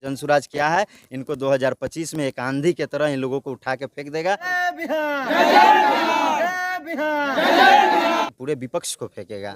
जनसुराज क्या है, इनको 2025 में एक आंधी के तरह इन लोगों को उठा के फेंक देगा। पूरे विपक्ष को फेंकेगा,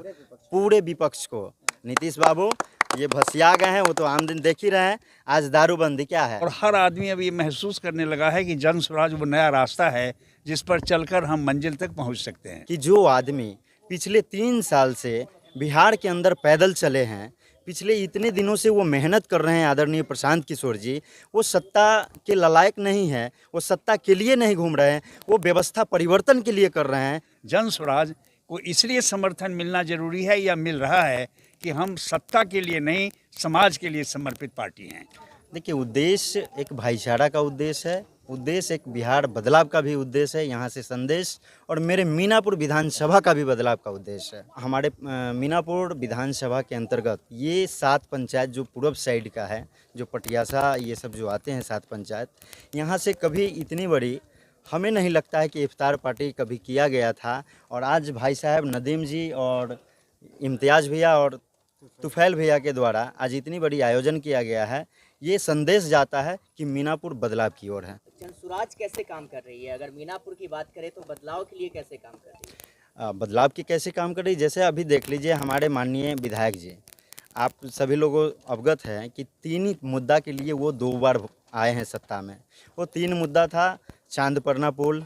पूरे विपक्ष को। नीतीश बाबू ये भसिया गए हैं, वो तो आम दिन देख ही रहे हैं। आज दारूबंदी क्या है, और हर आदमी अब ये महसूस करने लगा है कि जन स्वराज वो नया रास्ता है जिस पर चलकर हम मंजिल तक पहुंच सकते हैं। कि जो आदमी पिछले 3 साल से बिहार के अंदर पैदल चले हैं, पिछले इतने दिनों से वो मेहनत कर रहे हैं, आदरणीय प्रशांत किशोर जी, वो सत्ता के ललायक नहीं है, वो सत्ता के लिए नहीं घूम रहे हैं, वो व्यवस्था परिवर्तन के लिए कर रहे हैं। जन स्वराज को इसलिए समर्थन मिलना जरूरी है या मिल रहा है कि हम सत्ता के लिए नहीं, समाज के लिए समर्पित पार्टी हैं। देखिए, उद्देश्य एक भाईचारा का उद्देश्य है, उद्देश्य एक बिहार बदलाव का भी उद्देश्य है, यहाँ से संदेश, और मेरे मीनापुर विधानसभा का भी बदलाव का उद्देश्य है। हमारे मीनापुर विधानसभा के अंतर्गत ये 7 पंचायत जो पूर्व साइड का है, जो पटियासा ये सब जो आते हैं 7 पंचायत, यहाँ से कभी इतनी बड़ी हमें नहीं लगता है कि इफ्तार पार्टी कभी किया गया था। और आज भाई साहब नदीम जी और इम्तियाज़ भैया और तुफैल भैया के द्वारा आज इतनी बड़ी आयोजन किया गया है। ये संदेश जाता है कि मीनापुर बदलाव की ओर है। जनसुराज कैसे काम कर रही है? अगर मीनापुर की बात करें तो बदलाव के लिए कैसे काम कर रही है? बदलाव की कैसे काम कर रही है, जैसे अभी देख लीजिए हमारे माननीय विधायक जी, आप सभी लोग अवगत हैं कि 3 ही मुद्दा के लिए वो 2 बार आए हैं सत्ता में। वो 3 मुद्दा था चांदपरना पुल,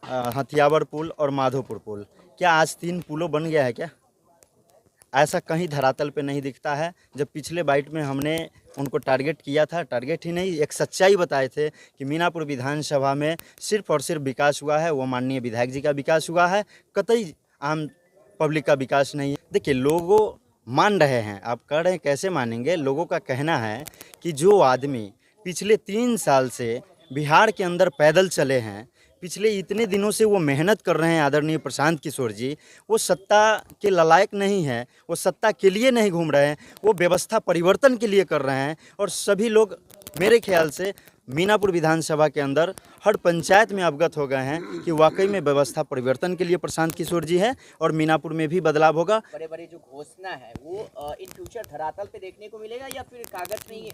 हथियावर पुल और माधोपुर पुल। क्या आज 3 पुलों बन गया है क्या? ऐसा कहीं धरातल पे नहीं दिखता है। जब पिछले बाइट में हमने उनको टारगेट किया था, टारगेट ही नहीं एक सच्चाई बताए थे कि मीनापुर विधानसभा में सिर्फ और सिर्फ विकास हुआ है, वो माननीय विधायक जी का विकास हुआ है, कतई आम पब्लिक का विकास नहीं है। देखिए, लोगों मान रहे हैं, आप कह रहे हैं कैसे मानेंगे। लोगों का कहना है कि जो आदमी पिछले 3 साल से बिहार के अंदर पैदल चले हैं, पिछले इतने दिनों से वो मेहनत कर रहे हैं, आदरणीय प्रशांत किशोर जी, वो सत्ता के ललायक नहीं है, वो सत्ता के लिए नहीं घूम रहे हैं, वो व्यवस्था परिवर्तन के लिए कर रहे हैं। और सभी लोग मेरे ख्याल से मीनापुर विधानसभा के अंदर हर पंचायत में अवगत हो गए हैं कि वाकई में व्यवस्था परिवर्तन के लिए प्रशांत किशोर जी है और मीनापुर में भी बदलाव होगा। बड़े बड़े जो घोषणा है वो इन फ्यूचर धरातल पे देखने को मिलेगा या फिर कागज में ही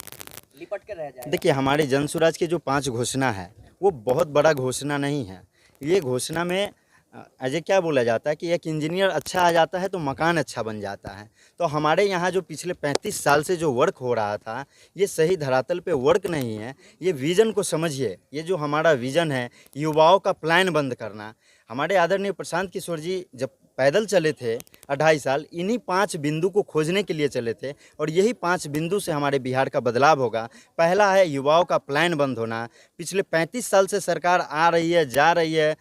लिपट कर रह जाएगा? देखिए, हमारे जनसुराज के जो 5 घोषणा है वो बहुत बड़ा घोषणा नहीं है। ये घोषणा में अजय क्या बोला जाता है कि एक इंजीनियर अच्छा आ जाता है तो मकान अच्छा बन जाता है। तो हमारे यहाँ जो पिछले 35 साल से जो वर्क हो रहा था, ये सही धरातल पे वर्क नहीं है। ये विज़न को समझिए, ये जो हमारा विज़न है युवाओं का प्लान बंद करना। हमारे आदरणीय प्रशांत किशोर जी जब पैदल चले थे 2.5 साल, इन्हीं 5 बिंदु को खोजने के लिए चले थे और यही 5 बिंदु से हमारे बिहार का बदलाव होगा। पहला है युवाओं का प्लान बंद होना। पिछले 35 साल से सरकार आ रही है, जा रही है,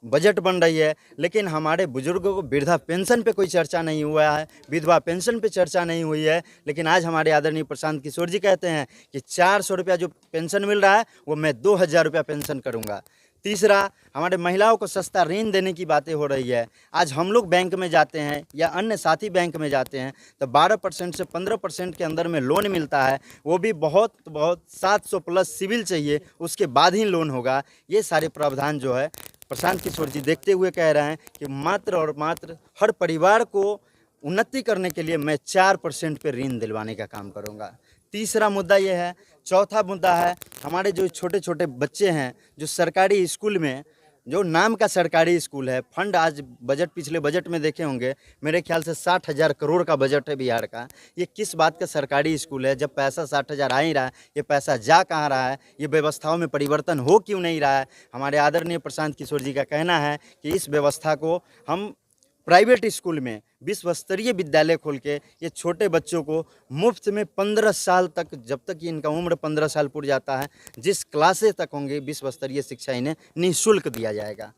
बजट बन रही है, लेकिन हमारे बुजुर्गों को वृद्धा पेंशन पे कोई चर्चा नहीं हुआ है, विधवा पेंशन पे चर्चा नहीं हुई है। लेकिन आज हमारे आदरणीय प्रशांत किशोर जी कहते हैं कि 400 रुपया जो पेंशन मिल रहा है वो मैं 2000 रुपया पेंशन करूँगा। तीसरा, हमारे महिलाओं को सस्ता ऋण देने की बातें हो रही है। आज हम लोग बैंक में जाते हैं या अन्य साथी बैंक में जाते हैं तो 12% से 15% के अंदर में लोन मिलता है, वो भी बहुत 700 प्लस सिविल चाहिए, उसके बाद ही लोन होगा। ये सारे प्रावधान जो है प्रशांत किशोर जी देखते हुए कह रहे हैं कि मात्र और मात्र हर परिवार को उन्नति करने के लिए मैं 4% पे ऋण दिलवाने का काम करूँगा। तीसरा मुद्दा ये है। चौथा मुद्दा है हमारे जो छोटे छोटे बच्चे हैं जो सरकारी स्कूल में, जो नाम का सरकारी स्कूल है, फंड आज बजट पिछले बजट में देखे होंगे, मेरे ख्याल से 60,000 करोड़ का बजट है बिहार का। ये किस बात का सरकारी स्कूल है? जब पैसा 60,000 आ ही रहा है, ये पैसा जा कहाँ रहा है? ये व्यवस्थाओं में परिवर्तन हो क्यों नहीं रहा है? हमारे आदरणीय प्रशांत किशोर जी का कहना है कि इस व्यवस्था को हम प्राइवेट स्कूल में विश्व स्तरीय विद्यालय खोल के ये छोटे बच्चों को मुफ्त में 15 साल तक, जब तक इनका उम्र 15 साल पूर जाता है, जिस क्लासेस तक होंगे विश्व स्तरीय शिक्षा इन्हें निःशुल्क दिया जाएगा।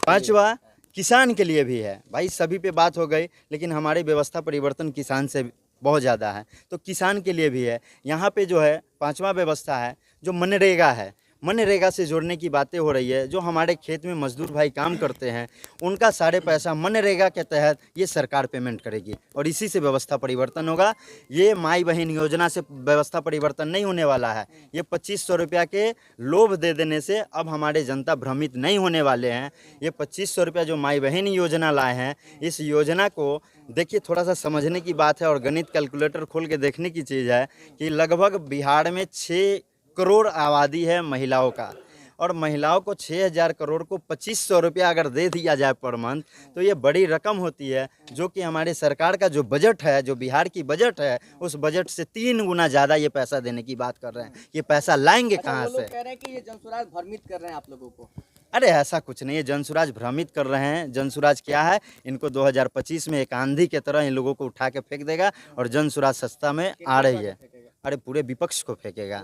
5वां किसान के लिए भी है। भाई सभी पे बात हो गई, लेकिन हमारी व्यवस्था परिवर्तन किसान से बहुत ज़्यादा है, तो किसान के लिए भी है। यहाँ पे जो है 5वां व्यवस्था है जो मनरेगा है। मनरेगा से जोड़ने की बातें हो रही है। जो हमारे खेत में मजदूर भाई काम करते हैं उनका सारे पैसा मनरेगा के तहत ये सरकार पेमेंट करेगी और इसी से व्यवस्था परिवर्तन होगा। ये माई बहन योजना से व्यवस्था परिवर्तन नहीं होने वाला है। ये 2500 रुपया के लोभ दे देने से अब हमारे जनता भ्रमित नहीं होने वाले हैं। ये 2500 रुपया जो माई बहन योजना लाए हैं, इस योजना को देखिए थोड़ा सा समझने की बात है और गणित कैलकुलेटर खोल के देखने की चीज़ है कि लगभग बिहार में 6 करोड़ आबादी है महिलाओं का, और महिलाओं को 6000 करोड़ को 2500 रुपया अगर दे दिया जाए पर मंथ तो ये बड़ी रकम होती है, जो कि हमारे सरकार का जो बजट है, जो बिहार की बजट है, उस बजट से 3 गुना ज़्यादा ये पैसा देने की बात कर रहे हैं। ये पैसा लाएंगे कहाँ वो लोग से? कह रहे हैं कि ये जनसुराज भ्रमित कर रहे हैं आप लोगों को। अरे ऐसा कुछ नहीं है, जनसुराज भ्रमित कर रहे हैं। जनसुराज क्या है, इनको 2025 में एक आंधी के तरह इन लोगों को उठा के फेंक देगा और जनसुराज सस्ता में आ रही है। अरे पूरे विपक्ष को फेंकेगा,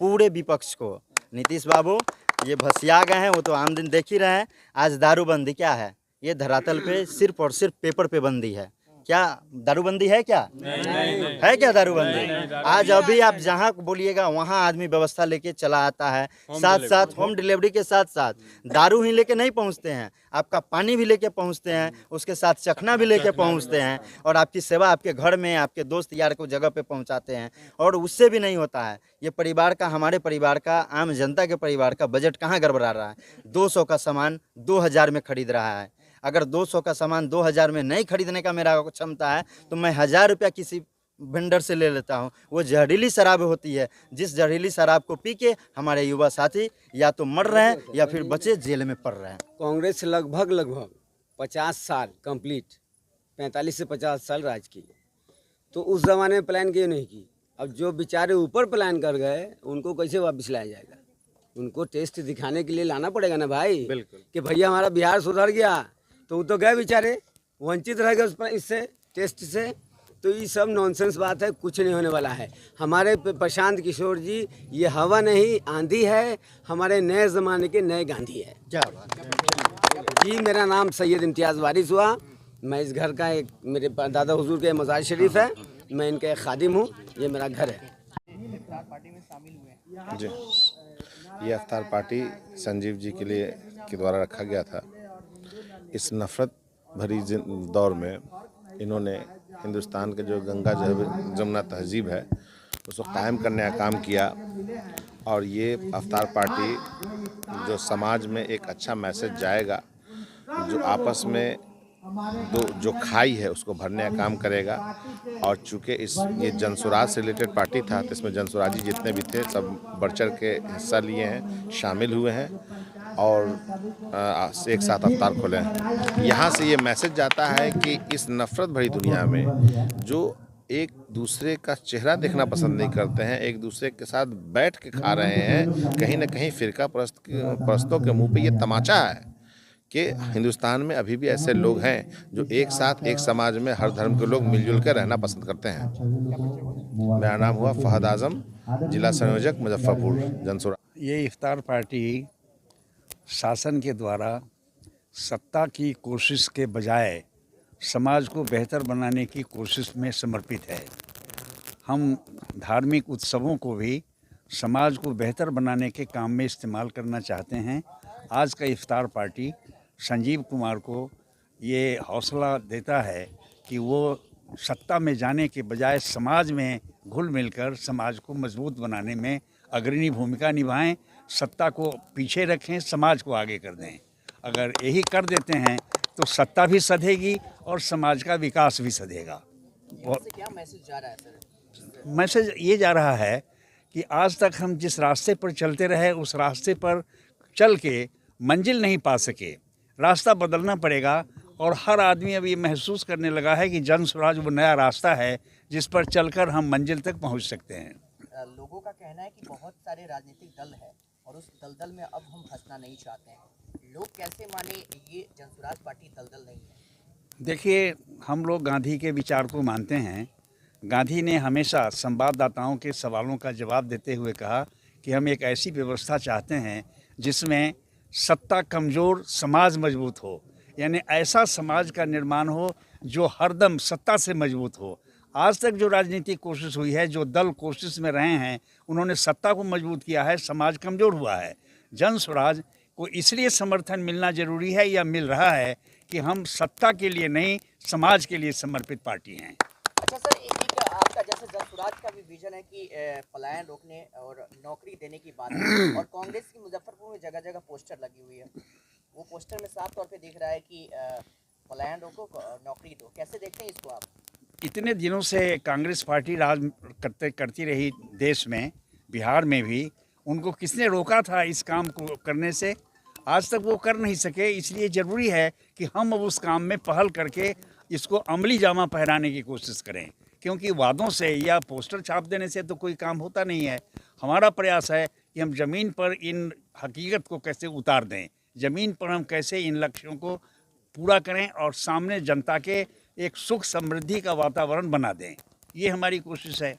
पूरे विपक्ष को। नीतीश बाबू ये भसिया गए हैं, वो तो आम दिन देख ही रहे हैं। आज दारूबंदी क्या है, ये धरातल पे सिर्फ और सिर्फ पेपर पे बंदी है। क्या दारूबंदी है क्या? नहीं। है क्या दारूबंदी? आज अभी आप जहाँ बोलिएगा वहाँ आदमी व्यवस्था लेके चला आता है, साथ साथ होम डिलीवरी के साथ साथ दारू ही लेके नहीं पहुँचते हैं, आपका पानी भी लेके पहुँचते हैं, उसके साथ चखना भी लेके पहुँचते हैं और आपकी सेवा आपके घर में आपके दोस्त यार को जगह पे पहुँचाते हैं। और उससे भी नहीं होता है। ये परिवार का, हमारे परिवार का, आम जनता के परिवार का बजट कहाँ गड़बड़ा रहा है? 200 का सामान 2000 में खरीद रहा है। अगर 200 का सामान 2000 में नहीं खरीदने का मेरा क्षमता है तो मैं 1000 रुपया किसी वेंडर से ले लेता हूँ। वो जहरीली शराब होती है, जिस जहरीली शराब को पी के हमारे युवा साथी या तो मर रहे हैं या फिर बच्चे जेल में पड़ रहे हैं। कांग्रेस लगभग 50 साल कंप्लीट, 45 से 50 साल राज की, तो उस ज़माने में प्लान क्यों नहीं की? अब जो बेचारे ऊपर प्लान कर गए उनको कैसे वापस लाया जाएगा? उनको टेस्ट दिखाने के लिए लाना पड़ेगा ना भाई, बिल्कुल कि भैया हमारा बिहार सुधर गया। तो वो तो गए बेचारे, वंचित रह गए उस पर, इससे टेस्ट से। तो ये सब नॉनसेंस बात है, कुछ नहीं होने वाला है। हमारे प्रशांत किशोर जी ये हवा नहीं आंधी है, हमारे नए ज़माने के नए गांधी है। क्या बात जी, मेरा नाम सैयद इम्तियाज़ वारिस हुआ। मैं इस घर का एक, मेरे दादा हुजूर के मज़ार शरीफ है, मैं इनका एक खादिम हूँ। ये मेरा घर है। पार्टी में शामिल हुए हैं। जी, ये अफ्तार पार्टी संजीव जी के लिए के द्वारा रखा गया था। इस नफ़रत भरी दौर में इन्होंने हिंदुस्तान के जो गंगा जमुना तहजीब है उसको कायम करने का काम किया। और ये अफ्तार पार्टी जो समाज में एक अच्छा मैसेज जाएगा, जो आपस में जो खाई है उसको भरने का काम करेगा। और चूँकि ये जनसुराज से रिलेटेड पार्टी था तो इसमें जनसुराजी जितने भी थे सब बढ़ चढ़ के हिस्सा लिए हैं, शामिल हुए हैं और एक साथ अफ्तार खोले हैं। यहाँ से ये मैसेज जाता है कि इस नफ़रत भरी दुनिया में जो एक दूसरे का चेहरा देखना पसंद नहीं करते हैं, एक दूसरे के साथ बैठ के खा रहे हैं, कहीं ना कहीं फ़िरका परस्तों के मुंह पे ये तमाचा है कि हिंदुस्तान में अभी भी ऐसे लोग हैं जो एक साथ एक समाज में हर धर्म के लोग मिलजुल कर रहना पसंद करते हैं। मेरा नाम हुआ फहद आज़म, जिला संयोजक मुजफ्फरपुर जनसुरा। ये इफ्तार पार्टी शासन के द्वारा सत्ता की कोशिश के बजाय समाज को बेहतर बनाने की कोशिश में समर्पित है। हम धार्मिक उत्सवों को भी समाज को बेहतर बनाने के काम में इस्तेमाल करना चाहते हैं। आज का इफ्तार पार्टी संजीव कुमार को ये हौसला देता है कि वो सत्ता में जाने के बजाय समाज में घुल मिलकर समाज को मजबूत बनाने में अग्रणी भूमिका निभाएं, सत्ता को पीछे रखें, समाज को आगे कर दें। अगर यही कर देते हैं तो सत्ता भी सधेगी और समाज का विकास भी सधेगा। इससे क्या मैसेज जा रहा है सर? मैसेज ये जा रहा है कि आज तक हम जिस रास्ते पर चलते रहे उस रास्ते पर चल के मंजिल नहीं पा सके, रास्ता बदलना पड़ेगा। और हर आदमी अब ये महसूस करने लगा है कि जन स्वराज वो नया रास्ता है जिस पर चलकर हम मंजिल तक पहुंच सकते हैं। लोगों का कहना है कि बहुत सारे राजनीतिक दल है और उस दलदल में अब हम फंसना नहीं चाहते हैं। लोग कैसे माने ये जनसुराज पार्टी दलदल नहीं है? देखिए, हम लोग गांधी के विचार को मानते हैं। गांधी ने हमेशा संवाददाताओं के सवालों का जवाब देते हुए कहा कि हम एक ऐसी व्यवस्था चाहते हैं जिसमें सत्ता कमज़ोर, समाज मजबूत हो। यानी ऐसा समाज का निर्माण हो जो हरदम सत्ता से मजबूत हो। आज तक जो राजनीतिक कोशिश हुई है, जो दल कोशिश में रहे हैं, उन्होंने सत्ता को मजबूत किया है, समाज कमज़ोर हुआ है। जन स्वराज को इसलिए समर्थन मिलना जरूरी है या मिल रहा है कि हम सत्ता के लिए नहीं, समाज के लिए समर्पित पार्टी हैं। अच्छा सर, एक आपका जैसे जनसुराज का भी विजन है कि पलायन रोकने और नौकरी देने की बात है, और कांग्रेस की मुजफ्फरपुर में जगह जगह पोस्टर लगी हुई है, वो पोस्टर में साफ तौर पे दिख रहा है कि पलायन रोको, नौकरी दो। कैसे देखते हैं इसको आप? इतने दिनों से कांग्रेस पार्टी राज करती रही देश में, बिहार में भी। उनको किसने रोका था इस काम को करने से? आज तक वो कर नहीं सके। इसलिए ज़रूरी है कि हम अब उस काम में पहल करके इसको अमली जामा पहनाने की कोशिश करें, क्योंकि वादों से या पोस्टर छाप देने से तो कोई काम होता नहीं है। हमारा प्रयास है कि हम ज़मीन पर इन हकीकत को कैसे उतार दें, ज़मीन पर हम कैसे इन लक्ष्यों को पूरा करें और सामने जनता के एक सुख समृद्धि का वातावरण बना दें। ये हमारी कोशिश है।